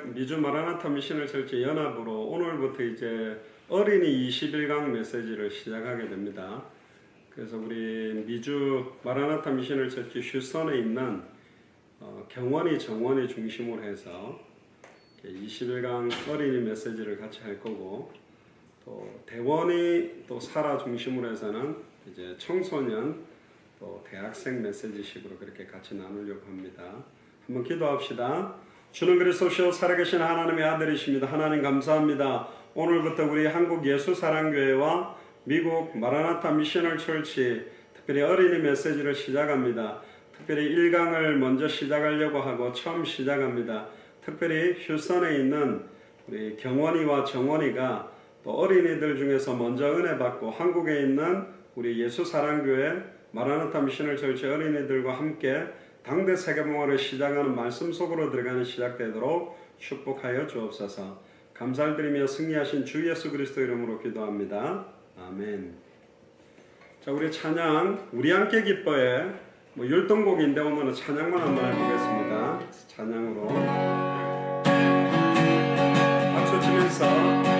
미주 마라나타 미션을 철치 연합으로 오늘부터 이제 어린이 21강 메시지를 시작하게 됩니다. 그래서 우리 미주 마라나타 미션을 철치 휴스턴에 있는 경원이 정원이 중심으로 해서 21강 어린이 메시지를 같이 할 거고, 또 대원이 또 사라 중심으로 해서는 이제 청소년 또 대학생 메시지식으로 그렇게 같이 나누려고 합니다. 한번 기도합시다. 주는 그리스도시요 살아계신 하나님의 아들이십니다. 하나님 감사합니다. 오늘부터 우리 한국 예수사랑교회와 미국 마라나타 미셔널 철치 특별히 어린이 메시지를 시작합니다. 특별히 1강을 먼저 시작하려고 하고 처음 시작합니다. 특별히 휴스턴에 있는 우리 경원이와 정원이가 또 어린이들 중에서 먼저 은혜 받고 한국에 있는 우리 예수사랑교회 마라나타 미셔널 철치 어린이들과 함께 당대 세계봉화를 시작하는 말씀 속으로 들어가는 시작되도록 축복하여 주옵소서. 감사를 드리며 승리하신 주 예수 그리스도 이름으로 기도합니다. 아멘. 자, 우리 찬양 우리 함께 기뻐해 율동곡인데 오늘은 찬양만 한번 해보겠습니다. 찬양으로 박수 치면서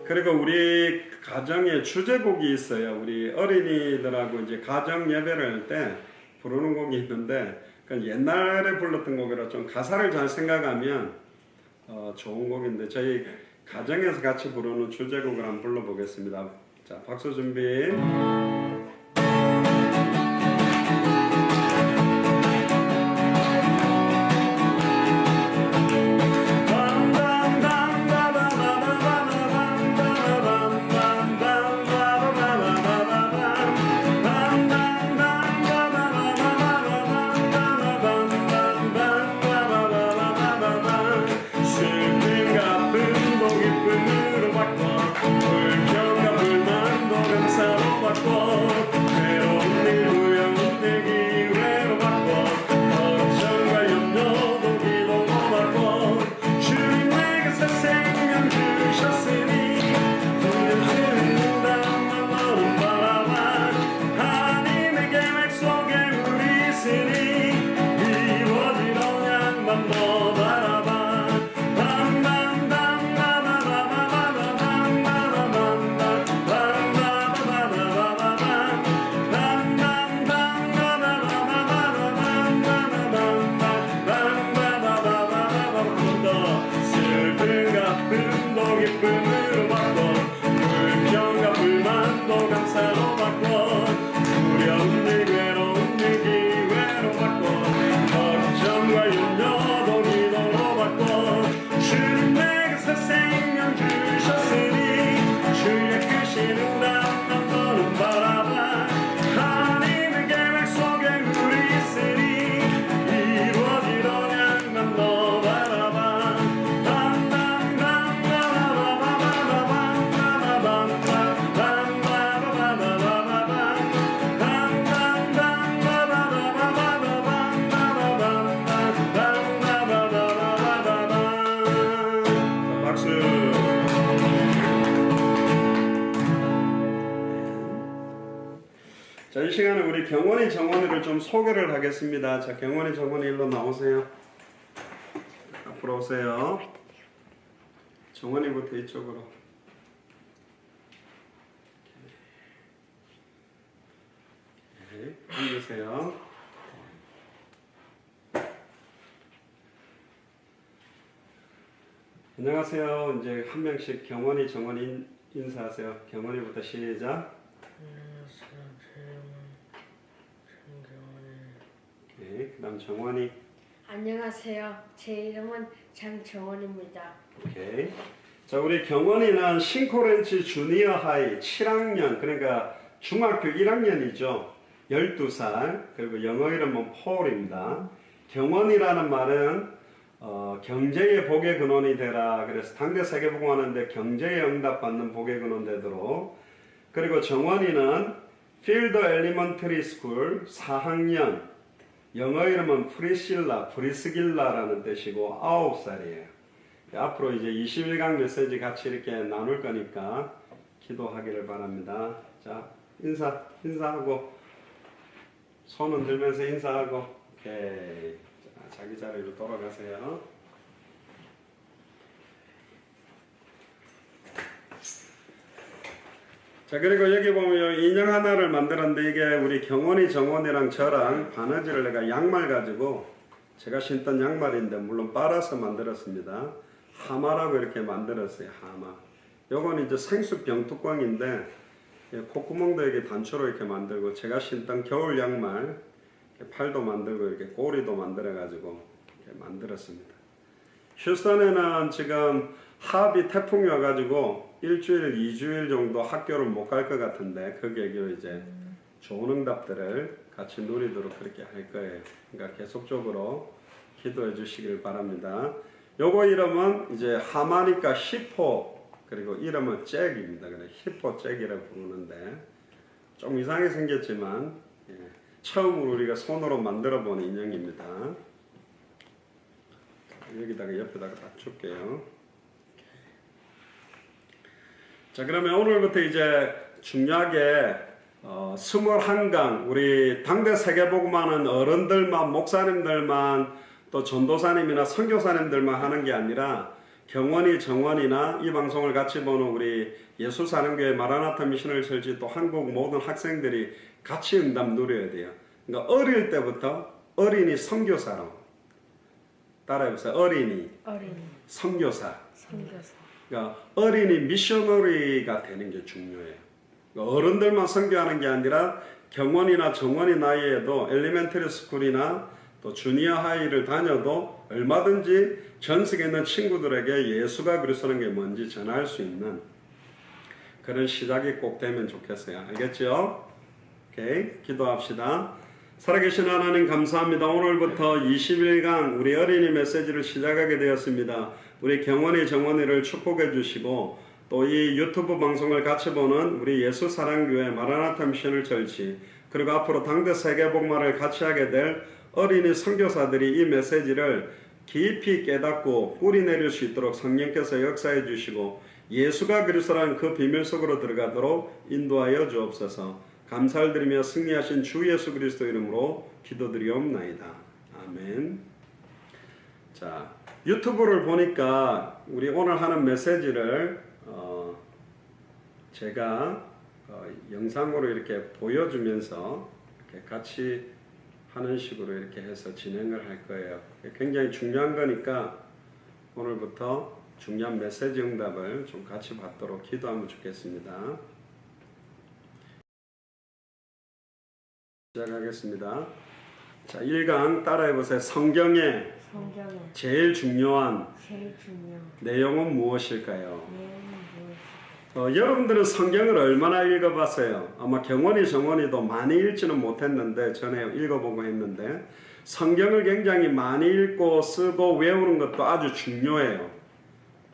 그리고 우리 가정에 주제곡이 있어요. 우리 어린이들하고 이제 가정 예배를 할 때 부르는 곡이 있는데 옛날에 불렀던 곡이라 좀 가사를 잘 생각하면 좋은 곡인데 저희 가정에서 같이 부르는 주제곡을 한번 불러보겠습니다. 자, 박수 준비. 불평과 불만도 감사로 받고 시간에 우리 경원이 정원이를 좀 소개를 하겠습니다. 자, 경원이 정원이 일로 나오세요. 앞으로 오세요. 정원이부터 이쪽으로. 네, 앉으세요. 안녕하세요. 이제 한 명씩 경원이 정원이 인사하세요. 경원이부터 시작. 안녕하세요. 제 이름은 장경원입니다. 오케이. 그다음 정원이. 안녕하세요. 제 이름은 장정원입니다. 오케이. 자, 우리 경원이는 싱코렌치 주니어 하이 7학년, 그러니까 중학교 1학년이죠. 12살. 그리고 영어 이름은 폴입니다. 경원이라는 말은 경제의 복의 근원이 되라. 그래서 당대 세계복음 하는데 경제에 응답받는 복의 근원 되도록. 그리고 정원이는 필더 엘리먼터리 스쿨 4학년. 영어 이름은 프리스길라라는 뜻이고 9살이에요. 앞으로 이제 21강 메시지 같이 이렇게 나눌 거니까 기도하기를 바랍니다. 자, 인사하고 손 흔들면서 인사하고. 오케이. 자, 자기 자리로 돌아가세요. 자, 그리고 여기 보면 인형 하나를 만들었는데 이게 우리 경원이 정원이랑 저랑 바느질을 내가 양말 가지고 제가 신던 양말인데 물론 빨아서 만들었습니다. 하마라고 이렇게 만들었어요. 하마. 요건 이제 생수 병뚜껑인데 콧구멍도 이렇게 단추로 이렇게 만들고 제가 신던 겨울 양말 팔도 만들고 이렇게 꼬리도 만들어 가지고 이렇게 만들었습니다. 휴스턴에는 지금 하비 태풍이 와가지고 일주일, 2주일 정도 학교를 못 갈 것 같은데 그 계기로 이제 좋은 응답들을 같이 누리도록 그렇게 할 거예요. 그러니까 계속적으로 기도해 주시길 바랍니다. 요거 이름은 이제 하마니까 히포, 그리고 이름은 잭입니다. 그래 히포 잭이라고 부르는데 좀 이상하게 생겼지만 처음으로 우리가 손으로 만들어 본 인형입니다. 여기다가 옆에다가 딱 줄게요. 자, 그러면 오늘부터 이제 중요하게 21강 우리 당대 세계복음하는 어른들만, 목사님들만, 또 전도사님이나 선교사님들만 하는 게 아니라 경원이 정원이나 이 방송을 같이 보는 우리 예수사랑교회 마라나타 미셔널 철치 또 한국 모든 학생들이 같이 응답 누려야 돼요. 그러니까 어릴 때부터 어린이 선교사로 따라해보세요. 어린이 선교사. 그러니까 어린이 미셔너리가 되는 게 중요해요. 그러니까 어른들만 선교하는 게 아니라 경원이나 정원이 나이에도 엘리멘터리 스쿨이나 또 주니어 하이를 다녀도 얼마든지 전 세계에 있는 친구들에게 예수가 그리스도라는 게 뭔지 전할 수 있는 그런 시작이 꼭 되면 좋겠어요. 알겠죠? 오케이, 기도합시다. 살아계신 하나님 감사합니다. 오늘부터 21강 우리 어린이 메시지를 시작하게 되었습니다. 우리 경원이 정원이를 축복해 주시고 또 이 유튜브 방송을 같이 보는 우리 예수사랑교회 마라나타 미셔널 철치 그리고 앞으로 당대 세계복음화를 같이 하게 될 어린이 선교사들이 이 메시지를 깊이 깨닫고 뿌리내릴 수 있도록 성령께서 역사해 주시고 예수가 그리스도라는 그 비밀 속으로 들어가도록 인도하여 주옵소서. 감사를 드리며 승리하신 주 예수 그리스도 이름으로 기도드리옵나이다. 아멘. 자, 유튜브를 보니까 우리 오늘 하는 메시지를 제가 영상으로 이렇게 보여주면서 이렇게 같이 하는 식으로 이렇게 해서 진행을 할 거예요. 굉장히 중요한 거니까 오늘부터 중요한 메시지 응답을 좀 같이 받도록 기도하면 좋겠습니다. 시작하겠습니다. 자, 1강 따라해보세요. 성경의 제일 중요한 내용은 무엇일까요? 여러분들은 성경을 얼마나 읽어봤어요? 아마 경원이 정원이도 많이 읽지는 못했는데 전에 읽어보고 했는데 성경을 굉장히 많이 읽고 쓰고 외우는 것도 아주 중요해요.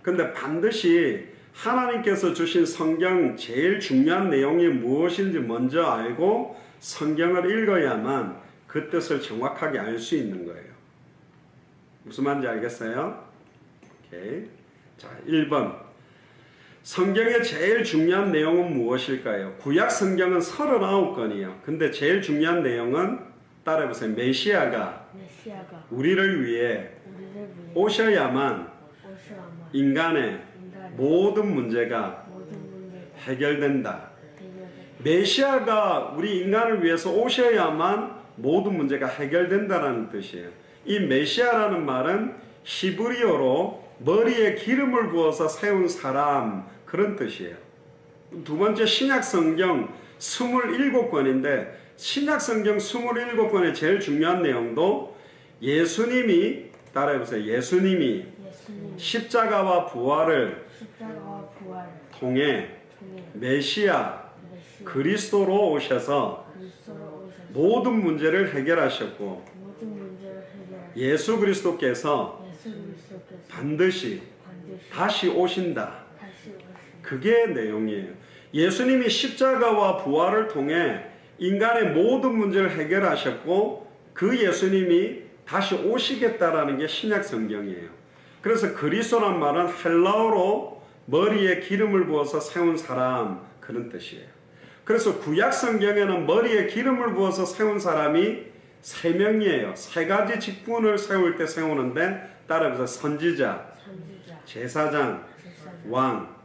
근데 반드시 하나님께서 주신 성경 제일 중요한 내용이 무엇인지 먼저 알고 성경을 읽어야만 그 뜻을 정확하게 알 수 있는 거예요. 무슨 말인지 알겠어요? 오케이. 자, 1번. 성경의 제일 중요한 내용은 무엇일까요? 구약 성경은 39권이에요. 근데 제일 중요한 내용은 따라해보세요. 메시아가 메시아가 우리를 위해 우리를 위해 오셔야만 오셔야만 인간의 인간의 모든 문제가 모든 문제가 해결된다. 해결된다. 메시아가 우리 인간을 위해서 오셔야만 모든 문제가 해결된다는 뜻이에요. 이 메시아라는 말은 히브리어로 머리에 기름을 부어서 세운 사람, 그런 뜻이에요. 두 번째, 신약 성경 27권인데 신약 성경 27권의 제일 중요한 내용도 예수님이, 따라해보세요. 예수님이 예수님 십자가와 부활을 십자가와 부활을 통해 통해 메시아 메시아 그리스도로 오셔서 그리스도로 오셔서 모든 문제를 해결하셨고 모든 문제를 해결하시고 예수 그리스도께서 예수 그리스도께서 반드시 반드시 다시 오신다. 다시 오시는 그게 내용이에요. 예수님이 십자가와 부활을 통해 인간의 모든 문제를 해결하셨고 그 예수님이 다시 오시겠다라는 게 신약 성경이에요. 그래서 그리스도란 말은 헬라어로 머리에 기름을 부어서 세운 사람, 그런 뜻이에요. 그래서 구약 성경에는 머리에 기름을 부어서 세운 사람이 3명이에요. 3가지 직분을 세울 때 세우는데 따라해보세요. 선지자, 선지자 제사장, 제사장 왕.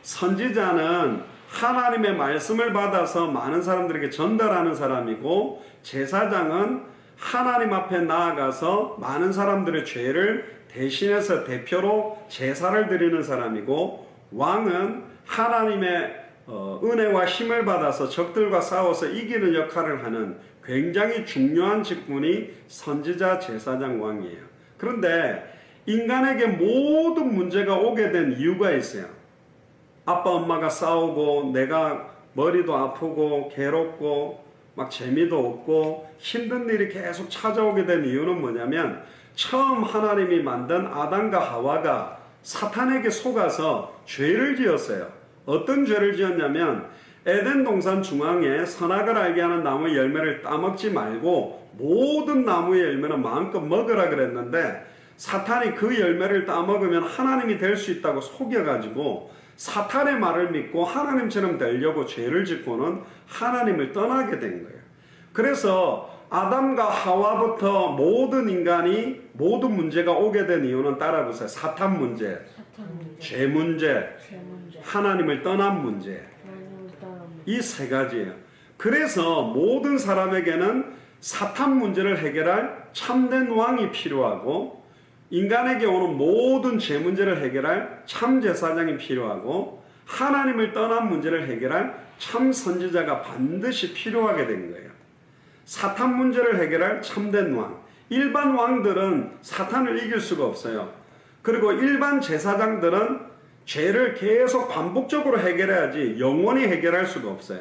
선지자는 하나님의 말씀을 받아서 많은 사람들에게 전달하는 사람이고, 제사장은 하나님 앞에 나아가서 많은 사람들의 죄를 대신해서 대표로 제사를 드리는 사람이고, 왕은 하나님의 은혜와 힘을 받아서 적들과 싸워서 이기는 역할을 하는 굉장히 중요한 직분이 선지자, 제사장, 왕이에요. 그런데 인간에게 모든 문제가 오게 된 이유가 있어요. 아빠 엄마가 싸우고 내가 머리도 아프고 괴롭고 막 재미도 없고 힘든 일이 계속 찾아오게 된 이유는 뭐냐면, 처음 하나님이 만든 아담과 하와가 사탄에게 속아서 죄를 지었어요. 어떤 죄를 지었냐면, 에덴 동산 중앙에 선악을 알게 하는 나무 열매를 따먹지 말고 모든 나무의 열매는 마음껏 먹으라 그랬는데, 사탄이 그 열매를 따먹으면 하나님이 될 수 있다고 속여가지고 사탄의 말을 믿고 하나님처럼 되려고 죄를 짓고는 하나님을 떠나게 된 거예요. 그래서 아담과 하와부터 모든 인간이 모든 문제가 오게 된 이유는 따라보세요. 사탄 문제, 죄 문제, 하나님을 떠난 문제, 이 3가지예요. 그래서 모든 사람에게는 사탄 문제를 해결할 참된 왕이 필요하고, 인간에게 오는 모든 죄 문제를 해결할 참 제사장이 필요하고, 하나님을 떠난 문제를 해결할 참 선지자가 반드시 필요하게 된 거예요. 사탄 문제를 해결할 참된 왕. 일반 왕들은 사탄을 이길 수가 없어요. 그리고 일반 제사장들은 죄를 계속 반복적으로 해결해야지 영원히 해결할 수가 없어요.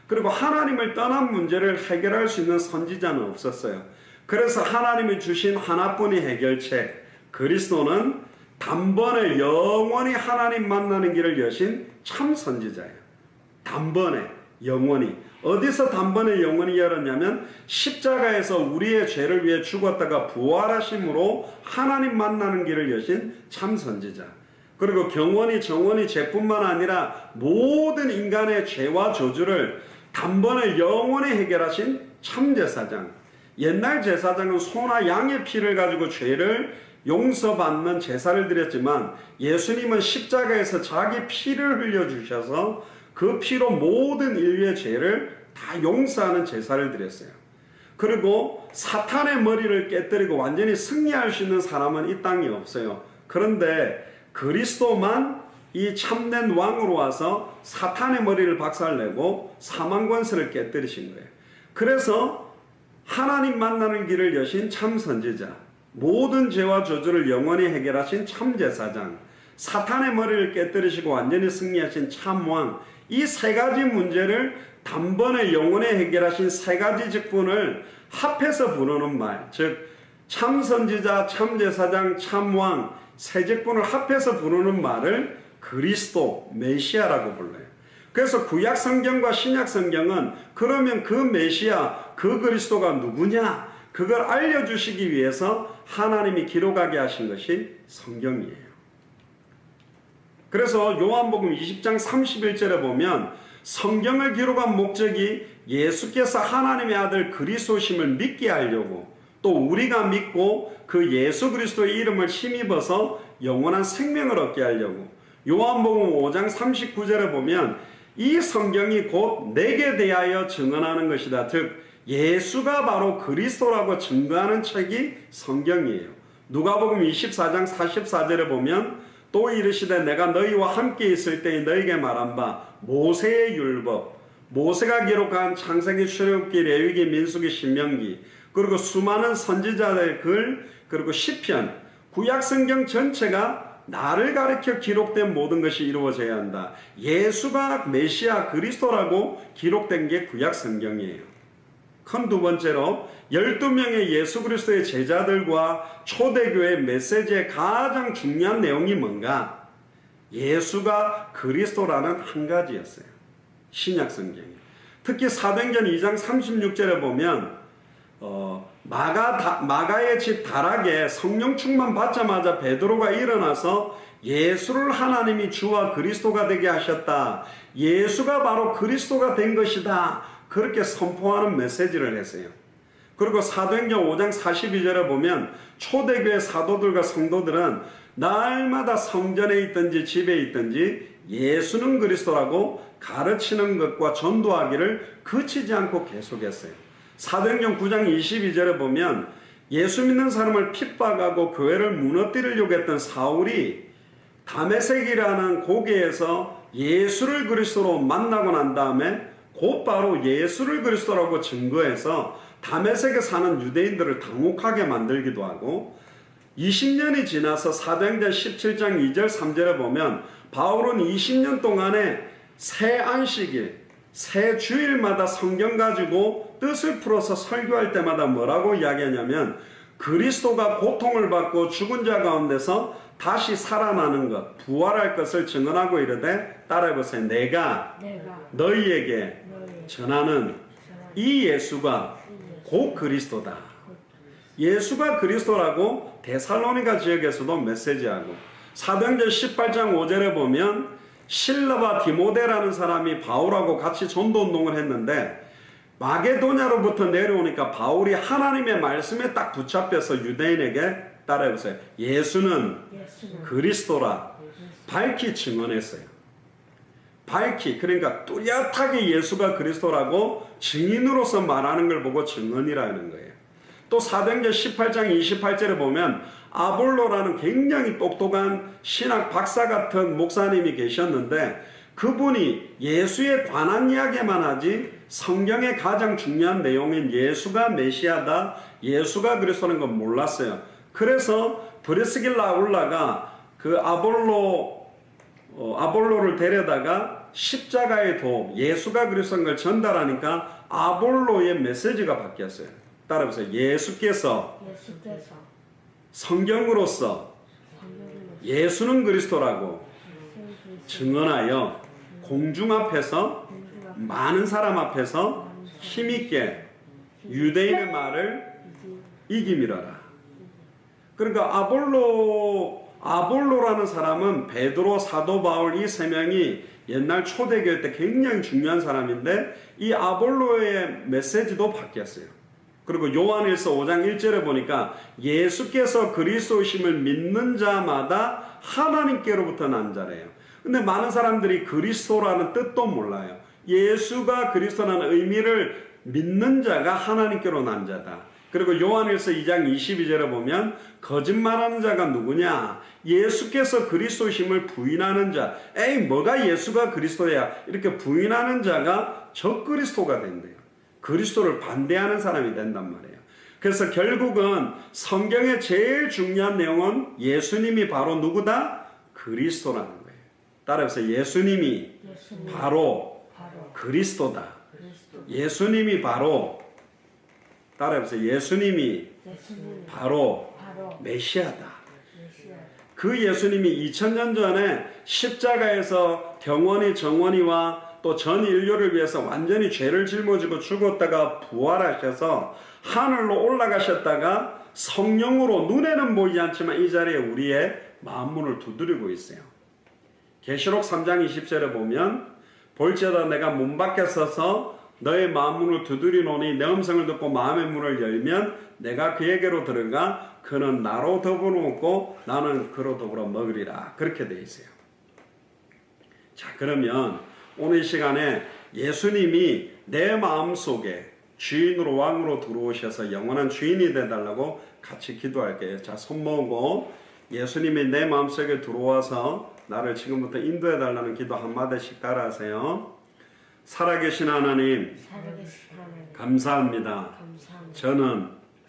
그리고 하나님을 떠난 문제를 해결할 수 있는 선지자는 없었어요. 그래서 하나님이 주신 하나뿐의 해결책, 그리스도는 단번에 영원히 하나님 만나는 길을 여신 참 선지자예요. 단번에 영원히. 어디서 단번에 영원히 열었냐면, 십자가에서 우리의 죄를 위해 죽었다가 부활하심으로 하나님 만나는 길을 여신 참 선지자. 그리고 경원이 정원이 죄뿐만 아니라 모든 인간의 죄와 저주를 단번에 영원히 해결하신 참 제사장. 옛날 제사장은 소나 양의 피를 가지고 죄를 용서받는 제사를 드렸지만, 예수님은 십자가에서 자기 피를 흘려주셔서 그 피로 모든 인류의 죄를 다 용서하는 제사를 드렸어요. 그리고 사탄의 머리를 깨뜨리고 완전히 승리할 수 있는 사람은 이 땅에 없어요. 그런데 그리스도만 이 참된 왕으로 와서 사탄의 머리를 박살내고 사망 권세를 깨뜨리신 거예요. 그래서 하나님 만나는 길을 여신 참 선지자, 모든 죄와 저주를 영원히 해결하신 참 제사장, 사탄의 머리를 깨뜨리시고 완전히 승리하신 참 왕, 이 3가지 문제를 단번에 영원히 해결하신 3가지 직분을 합해서 부르는 말, 즉 참 선지자, 참 제사장, 참 왕, 3직분을 합해서 부르는 말을 그리스도, 메시아라고 불러요. 그래서 구약 성경과 신약 성경은 그러면 그 메시아, 그 그리스도가 누구냐? 그걸 알려주시기 위해서 하나님이 기록하게 하신 것이 성경이에요. 그래서 요한복음 20장 31절에 보면 성경을 기록한 목적이 예수께서 하나님의 아들 그리스도심을 믿게 하려고, 또 우리가 믿고 그 예수 그리스도의 이름을 힘입어서 영원한 생명을 얻게 하려고. 요한복음 5장 39절에 보면 이 성경이 곧 내게 대하여 증언하는 것이다. 즉 예수가 바로 그리스도라고 증거하는 책이 성경이에요. 누가복음 24장 44절에 보면 또 이르시되 내가 너희와 함께 있을 때에 너희에게 말한 바 모세의 율법, 모세가 기록한 창세기, 출애굽기, 레위기, 민수기, 신명기, 그리고 수많은 선지자들의 글, 그리고 시편, 구약 성경 전체가 나를 가리켜 기록된 모든 것이 이루어져야 한다. 예수가 메시아 그리스도라고 기록된 게 구약 성경이에요. 큰 두 번째로 12명의 예수 그리스도의 제자들과 초대교회 메시지의 가장 중요한 내용이 뭔가? 예수가 그리스도라는 한 가지였어요. 신약 성경이. 특히 사도행전 2장 36절에 보면 마가의 집 다락에 성령 충만 받자마자 베드로가 일어나서 예수를 하나님이 주와 그리스도가 되게 하셨다. 예수가 바로 그리스도가 된 것이다. 그렇게 선포하는 메시지를 했어요. 그리고 사도행전 5장 42절에 보면 초대교회 사도들과 성도들은 날마다 성전에 있든지 집에 있든지 예수는 그리스도라고 가르치는 것과 전도하기를 그치지 않고 계속했어요. 사도행전 9장 22절에 보면 예수 믿는 사람을 핍박하고 교회를 무너뜨리려고 했던 사울이 다메섹이라는 고개에서 예수를 그리스도로 만나고 난 다음에 곧바로 예수를 그리스도라고 증거해서 다메섹에 사는 유대인들을 당혹하게 만들기도 하고, 20년이 지나서 사도행전 17장 2절 3절에 보면 바울은 20년 동안에 새 안식일, 새 주일마다 성경 가지고 뜻을 풀어서 설교할 때마다 뭐라고 이야기하냐면 그리스도가 고통을 받고 죽은 자 가운데서 다시 살아나는 것, 부활할 것을 증언하고 이르되, 따라해보세요. 내가 너희에게 전하는 이 예수가 곧 그리스도다. 예수가 그리스도라고 데살로니가 지역에서도 메시지하고, 사도행전 18장 5절에 보면 실라와 디모데라는 사람이 바울하고 같이 전도운동을 했는데 마게도냐로부터 내려오니까 바울이 하나님의 말씀에 딱 붙잡혀서 유대인에게, 따라해보세요. 예수는 그리스도라 밝히 증언했어요. 밝히, 그러니까 뚜렷하게 예수가 그리스도라고 증인으로서 말하는 걸 보고 증언이라는 거예요. 또 사도행전 18장 28절에 보면 아볼로라는 굉장히 똑똑한 신학 박사 같은 목사님이 계셨는데 그분이 예수에 관한 이야기만 하지 성경의 가장 중요한 내용인 예수가 메시아다, 예수가 그리스도라는 건 몰랐어요. 그래서 브리스길라 아굴라가 그 아볼로를 데려다가 십자가의 도, 예수가 그리스도인 걸 전달하니까 아볼로의 메시지가 바뀌었어요. 따라해보세요. 예수께서 성경으로서 예수는 그리스도라고 증언하여 공중 앞에서 많은 사람 앞에서 힘있게 유대인의 말을 이기미러라. 그러니까 아볼로라는 사람은 베드로, 사도 바울 이 세 명이 옛날 초대교회 때 굉장히 중요한 사람인데 이 아볼로의 메시지도 바뀌었어요. 그리고 요한일서 5장 1절에 보니까 예수께서 그리스도심을 믿는 자마다 하나님께로부터 난 자래요. 근데 많은 사람들이 그리스도라는 뜻도 몰라요. 예수가 그리스도라는 의미를 믿는 자가 하나님께로 난 자다. 그리고 요한일서 2장 22절에 보면 거짓말하는 자가 누구냐? 예수께서 그리스도심을 부인하는 자. 에이 뭐가 예수가 그리스도야? 이렇게 부인하는 자가 적그리스도가 된대요. 그리스도를 반대하는 사람이 된단 말이에요. 그래서 결국은 성경의 제일 중요한 내용은 예수님이 바로 누구다? 그리스도라는 거예요. 따라해보세요. 예수님이 바로 그리스도다. 예수님이 바로, 따라해보세요. 예수님이 바로 메시아다. 그 예수님이 2000년 전에 십자가에서 정원이와 또 전 인류를 위해서 완전히 죄를 짊어지고 죽었다가 부활하셔서 하늘로 올라가셨다가 성령으로 눈에는 보이지 않지만 이 자리에 우리의 마음문을 두드리고 있어요. 계시록 3장 20절에 보면 볼지어다 내가 문 밖에 서서 너의 마음문을 두드리노니 내 음성을 듣고 마음의 문을 열면 내가 그에게로 들어가 그는 나로 더불어 먹고 나는 그로 더불어 먹으리라. 그렇게 돼 있어요. 자, 그러면 오늘 이 시간에 예수님이 내 마음속에 주인으로 왕으로 들어오셔서 영원한 주인이 되달라고 같이 기도할게요. 자, 손 모으고 예수님이 내 마음속에 들어와서 나를 지금부터 인도해 달라는 기도 한마디씩 따라하세요. 살아계신 하나님, 살아계신 하나님 감사합니다. 감사합니다. 저는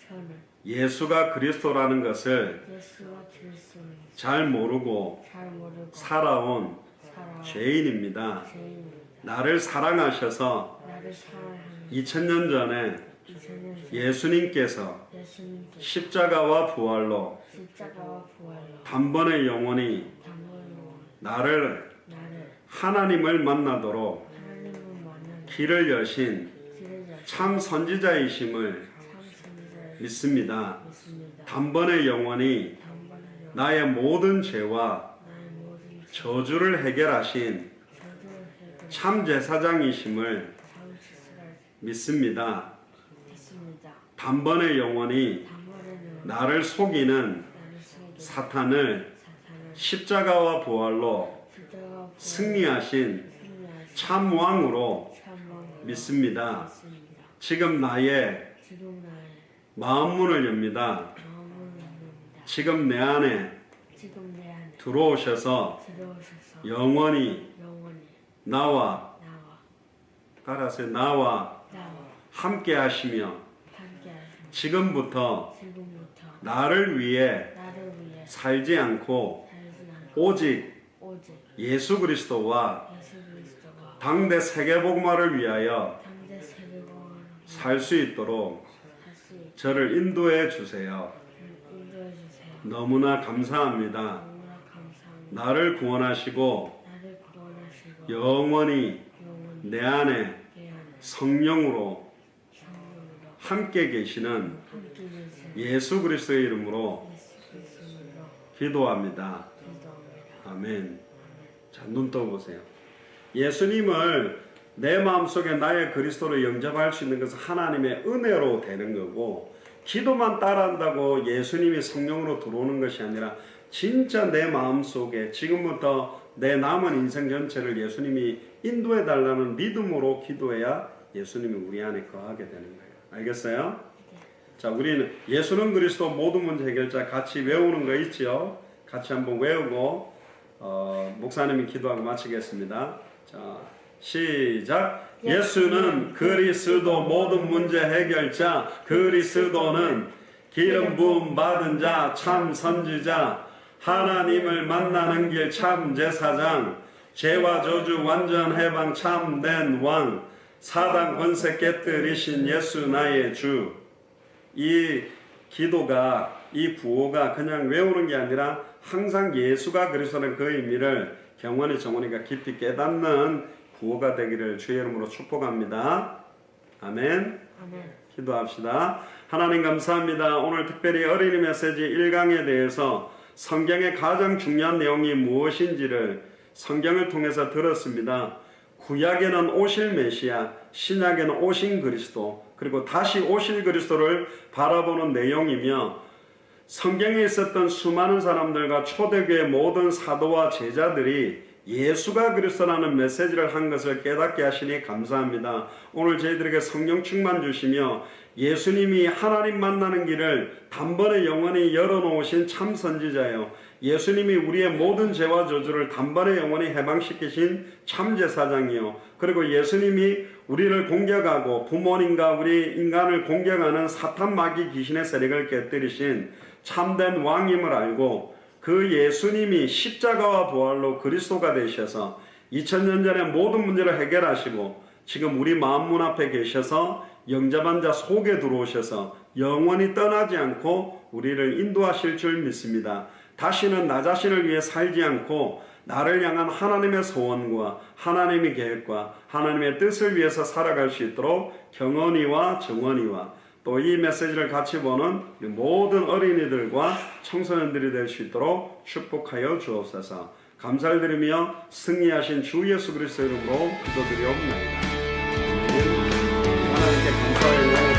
저는 예수가 그리스도라는 것을 예수와 그리스도를 잘 모르고 잘 모르고 살아온 살아온 죄인입니다. 죄인입니다. 나를 사랑하셔서 나를 사랑하는 2000년 전에 2000년 예수님께서 예수님께서 십자가와 부활로 십자가와 부활로 단번에 영원히 단번으로 나를 나를 하나님을 만나도록 하나님을 만나는 길을 여신 길을 여신 참 선지자이심을 참 선지자를 믿습니다. 믿습니다. 단번에 영원히 단번에 나의 모든 죄와 나의 모든 저주를 해결하신 저주를 해결 참 제사장이심을 참 스스로 믿습니다. 믿습니다. 단번에 영원히 단번에는 나를 속이는 나를 속이는 사탄을 사탄을 십자가와 부활로 십자가와 부활로 승리하신 승리하신 참 왕으로 참왕으로 믿습니다. 믿습니다. 지금 나의 지금 나의 마음문을 엽니다. 마음을 열립니다. 지금 내 안에 지금 내 안에 들어오셔서 들어오셔서 영원히 영원히 나와 나와 따라서 나와 함께 하시며 함께하시고 지금부터 지금부터 나를 위해 나를 위해 살지 않고 살지 않고 오직 오직 예수 그리스도와 예수 그리스도와 당대 세계복음화를 위하여 당대 세계공을 살 수 있도록 할수 있게 저를 인도해 주세요. 인도해 주세요. 너무나 감사합니다. 너무나 감사합니다. 나를 구원하시고 나를 구원하시고 영원히 영원히 내 안에 내 안에 성령으로 성령으로 함께 계시는 함께 계신 예수 그리스도의 이름으로 예수 그리스도로 기도합니다. 기도합니다. 아멘. 자, 눈 떠보세요. 예수님을 내 마음속에 나의 그리스도로 영접할 수 있는 것은 하나님의 은혜로 되는 거고, 기도만 따라한다고 예수님이 성령으로 들어오는 것이 아니라 진짜 내 마음속에 지금부터 내 남은 인생 전체를 예수님이 인도해 달라는 믿음으로 기도해야 예수님이 우리 안에 거하게 되는 거예요. 알겠어요? 자, 우리는 예수는 그리스도 모든 문제 해결자 같이 외우는 거 있죠? 같이 한번 외우고 목사님이 기도하고 마치겠습니다. 자, 시작. 예수는 그리스도 모든 문제 해결자, 그리스도는 기름 부음 받은 자, 참 선지자, 하나님을 만나는 길 참 제사장, 죄와 저주 완전 해방 참된 왕, 사단 권세 깨뜨리신 예수 나의 주. 이 기도가, 이 구호가 그냥 외우는 게 아니라 항상 예수가 그리스도는 그 의미를 경원이 정원이가 깊이 깨닫는 구호가 되기를 주의 이름으로 축복합니다. 아멘. 아멘. 기도합시다. 하나님 감사합니다. 오늘 특별히 어린이 메시지 1강에 대해서 성경의 가장 중요한 내용이 무엇인지를 성경을 통해서 들었습니다. 구약에는 오실 메시아, 신약에는 오신 그리스도, 그리고 다시 오실 그리스도를 바라보는 내용이며, 성경에 있었던 수많은 사람들과 초대교회 모든 사도와 제자들이 예수가 그리스도라는 메시지를 한 것을 깨닫게 하시니 감사합니다. 오늘 저희들에게 성령 충만 주시며 예수님이 하나님 만나는 길을 단번에 영원히 열어놓으신 참 선지자요, 예수님이 우리의 모든 죄와 저주를 단번에 영원히 해방시키신 참 제사장이요, 그리고 예수님이 우리를 공격하고 부모님과 우리 인간을 공격하는 사탄 마귀 귀신의 세력을 깨뜨리신 참된 왕임을 알고, 그 예수님이 십자가와 부활로 그리스도가 되셔서 2000년 전에 모든 문제를 해결하시고 지금 우리 마음문 앞에 계셔서 영접한 자 속에 들어오셔서 영원히 떠나지 않고 우리를 인도하실 줄 믿습니다. 다시는 나 자신을 위해 살지 않고 나를 향한 하나님의 소원과 하나님의 계획과 하나님의 뜻을 위해서 살아갈 수 있도록 경원이와 정원이와 또 이 메시지를 같이 보는 모든 어린이들과 청소년들이 될 수 있도록 축복하여 주옵소서. 감사를 드리며 승리하신 주 예수 그리스도 이름으로 기도드리옵나이다. 하나님께 감사의 영광을